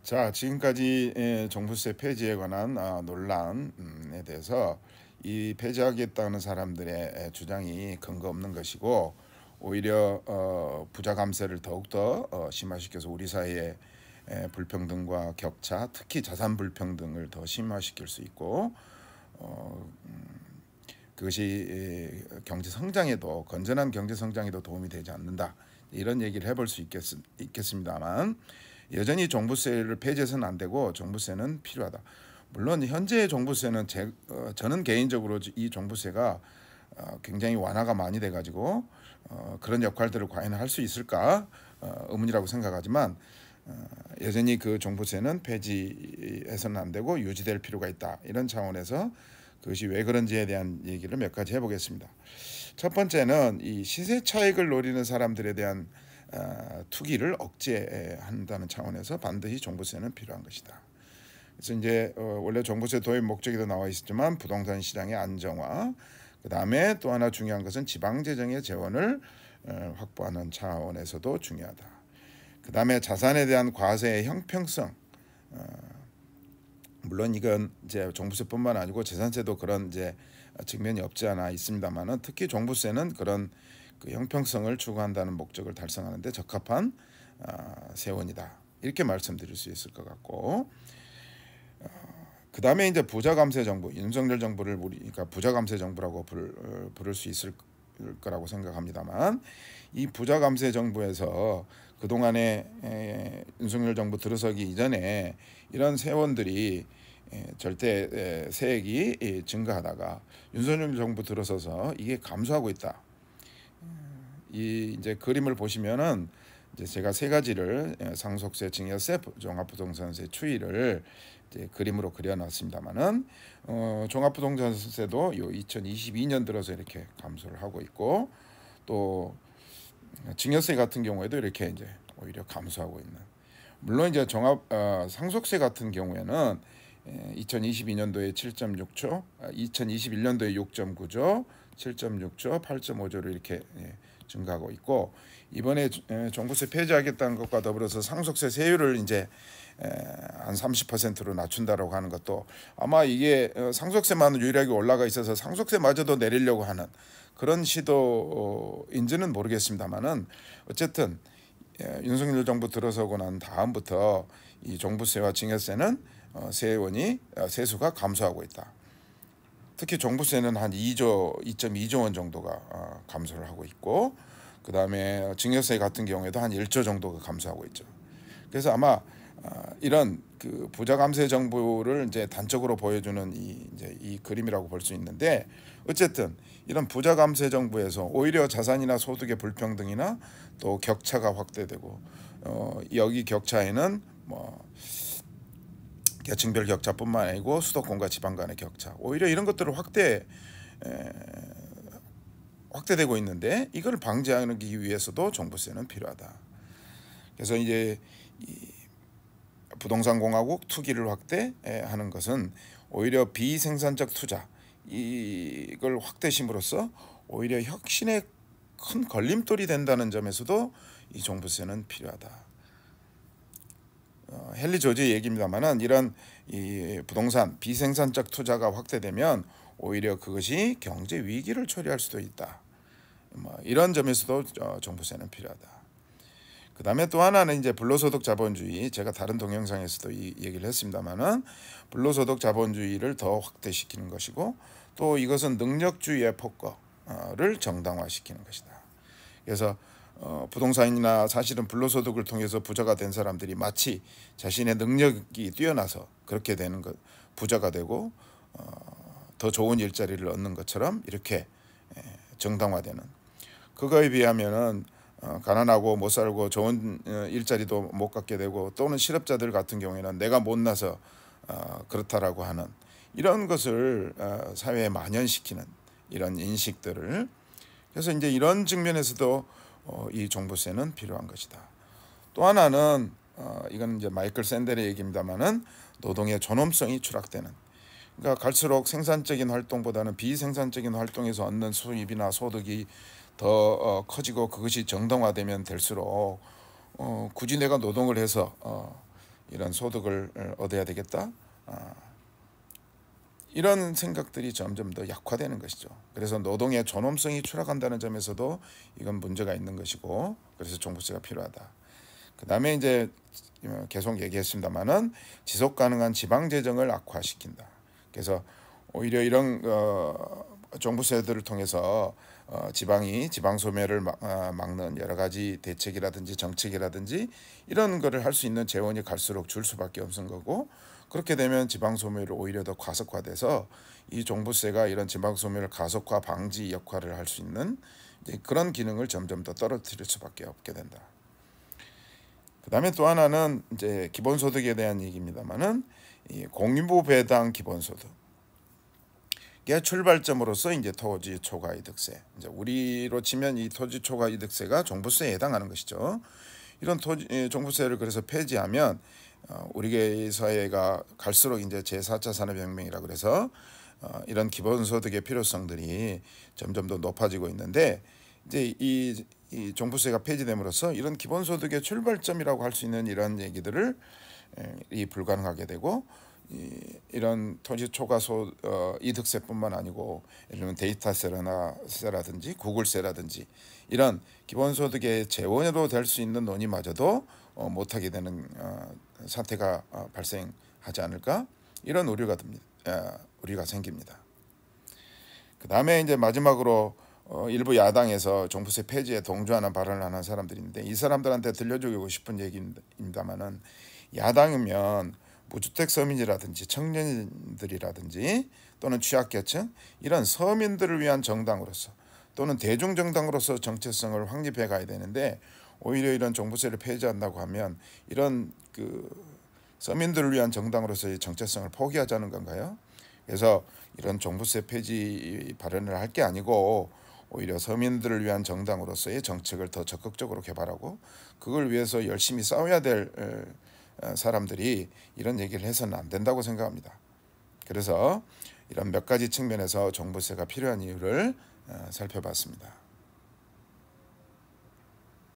자, 지금까지 종부세 폐지에 관한 논란에 대해서 이 폐지하겠다는 사람들의 주장이 근거 없는 것이고, 오히려 부자 감세를 더욱더 심화시켜서 우리 사회의 불평등과 격차, 특히 자산 불평등을 더 심화시킬 수 있고, 그것이 경제 성장에도, 건전한 경제 성장에도 도움이 되지 않는다, 이런 얘기를 해볼 수 있겠습니다만, 여전히 종부세를 폐지해서는 안 되고 종부세는 필요하다. 물론 현재의 종부세는 저는 개인적으로 이 종부세가 굉장히 완화가 많이 돼가지고 그런 역할들을 과연 할 수 있을까 의문이라고 생각하지만, 여전히 그 종부세는 폐지해서는 안 되고 유지될 필요가 있다, 이런 차원에서 그것이 왜 그런지에 대한 얘기를 몇 가지 해보겠습니다. 첫 번째는 이 시세 차익을 노리는 사람들에 대한 투기를 억제한다는 차원에서 반드시 종부세는 필요한 것이다. 그래서 이제 원래 종부세 도입 목적에도 나와 있었지만 부동산 시장의 안정화, 그 다음에 또 하나 중요한 것은 지방재정의 재원을 확보하는 차원에서도 중요하다. 그 다음에 자산에 대한 과세의 형평성, 물론 이건 이제 종부세뿐만 아니고 재산세도 그런 이제 측면이 없지 않아 있습니다만은, 특히 종부세는 그런 그 형평성을 추구한다는 목적을 달성하는 데 적합한 세원이다, 이렇게 말씀드릴 수 있을 것 같고, 그 다음에 이제 부자 감세 정부, 윤석열 정부를 그러니까 부자 감세 정부라고 부를 수 있을 거라고 생각합니다만, 이 부자 감세 정부에서 그동안에 윤석열 정부 들어서기 이전에 이런 세원들이 절대 세액이 증가하다가 윤석열 정부 들어서서 이게 감소하고 있다. 이 이제 그림을 보시면은 이제 제가 세 가지를 상속세, 증여세, 종합부동산세 추이를 이제 그림으로 그려놨습니다만은, 종합부동산세도 요 2022년 들어서 이렇게 감소를 하고 있고, 또 증여세 같은 경우에도 이렇게 이제 오히려 감소하고 있는. 물론 이제 상속세 같은 경우에는 2022년도에 7.6조, 2021년도에 6.9조, 7.6조, 8.5조로 이렇게 증가하고 있고, 이번에 종부세 폐지하겠다는 것과 더불어서 상속세 세율을 이제 한 30%로 낮춘다라고 하는 것도 아마 이게 상속세만 유일하게 올라가 있어서 상속세마저도 내리려고 하는 그런 시도인지는 모르겠습니다만은, 어쨌든 윤석열 정부 들어서고 난 다음부터 이 종부세와 증여세는 세수가 감소하고 있다. 특히 종부세는 한 2.2조 원 정도가 감소를 하고 있고, 그 다음에 증여세 같은 경우에도 한 1조 정도가 감소하고 있죠. 그래서 아마 이런 그 부자 감세 정부를 이제 단적으로 보여주는 이 그림이라고 볼 수 있는데, 어쨌든 이런 부자 감세 정부에서 오히려 자산이나 소득의 불평등이나 또 격차가 확대되고, 여기 격차에는 뭐 계층별 격차뿐만 아니고 수도권과 지방 간의 격차, 오히려 이런 것들을 확대되고 있는데, 이걸 방지하기 위해서도 종부세는 필요하다. 그래서 이제 이 부동산 공화국 투기를 확대하는 것은 오히려 비생산적 투자, 이걸 확대심으로써 오히려 혁신의 큰 걸림돌이 된다는 점에서도 이 종부세는 필요하다. 헨리 조지의 얘기입니다만은, 이런 이 부동산 비생산적 투자가 확대되면 오히려 그것이 경제 위기를 초래할 수도 있다. 이런 점에서도 종부세는 필요하다. 그 다음에 또 하나는 이제 불로소득 자본주의, 제가 다른 동영상에서도 이 얘기를 했습니다만은, 불로소득 자본주의를 더 확대시키는 것이고, 또 이것은 능력주의의 폭거를 정당화시키는 것이다. 그래서 부동산이나 사실은 불로소득을 통해서 부자가 된 사람들이 마치 자신의 능력이 뛰어나서 그렇게 되는 것, 부자가 되고 더 좋은 일자리를 얻는 것처럼 이렇게 정당화되는, 그거에 비하면은 가난하고 못 살고 좋은 일자리도 못 갖게 되고, 또는 실업자들 같은 경우에는 내가 못나서 그렇다라고 하는 이런 것을 사회에 만연시키는 이런 인식들을, 그래서 이제 이런 측면에서도 이 종부세는 필요한 것이다. 또 하나는 이건 이제 마이클 샌델의 얘기입니다만은, 노동의 존엄성이 추락되는, 그러니까 갈수록 생산적인 활동보다는 비생산적인 활동에서 얻는 수입이나 소득이 더 커지고, 그것이 정당화되면 될수록 굳이 내가 노동을 해서 이런 소득을 얻어야 되겠다. 이런 생각들이 점점 더 약화되는 것이죠. 그래서 노동의 존엄성이 추락한다는 점에서도 이건 문제가 있는 것이고, 그래서 종부세가 필요하다. 그 다음에 이제 계속 얘기했습니다만은 지속 가능한 지방 재정을 악화시킨다. 그래서 오히려 이런 종부세들을 통해서 지방이 지방 소멸을 막는 여러 가지 대책이라든지 정책이라든지 이런 거를 할 수 있는 재원이 갈수록 줄 수밖에 없는 거고, 그렇게 되면 지방 소멸을 오히려 더 과속화돼서 이 종부세가 이런 지방 소멸 가속화 방지 역할을 할 수 있는 그런 기능을 점점 더 떨어뜨릴 수밖에 없게 된다. 그 다음에 또 하나는 이제 기본소득에 대한 얘기입니다만은 이 공유부 배당 기본소득. 이게 출발점으로서 이제 토지 초과이득세. 이제 우리로 치면 이 토지 초과이득세가 종부세에 해당하는 것이죠. 이런 종부세를 그래서 폐지하면 우리 사회가 갈수록 이제 제4차 산업혁명이라 그래서 이런 기본소득의 필요성들이 점점 더 높아지고 있는데, 이제 이 종부세가 폐지됨으로써 이런 기본소득의 출발점이라고 할 수 있는 이런 얘기들을 불가능하게 되고, 이런 토지 초과 이득세뿐만 아니고 예를 들면 데이터세라든지 구글세라든지 이런 기본소득의 재원으로 될 수 있는 논의마저도 못하게 되는 사태가 발생하지 않을까, 이런 우려가 생깁니다. 그 다음에 이제 마지막으로 일부 야당에서 종부세 폐지에 동조하는 발언을 하는 사람들인데, 이 사람들한테 들려주고 싶은 얘기입니다만은, 야당이면 무주택 서민이라든지 청년들이라든지 또는 취약계층 이런 서민들을 위한 정당으로서 또는 대중정당으로서 정체성을 확립해 가야 되는데, 오히려 이런 종부세를 폐지한다고 하면 이런 서민들을 위한 정당으로서의 정체성을 포기하자는 건가요? 그래서 이런 종부세 폐지 발언을 할 게 아니고 오히려 서민들을 위한 정당으로서의 정책을 더 적극적으로 개발하고 그걸 위해서 열심히 싸워야 될 사람들이 이런 얘기를 해서는 안 된다고 생각합니다. 그래서 이런 몇 가지 측면에서 종부세가 필요한 이유를 살펴봤습니다.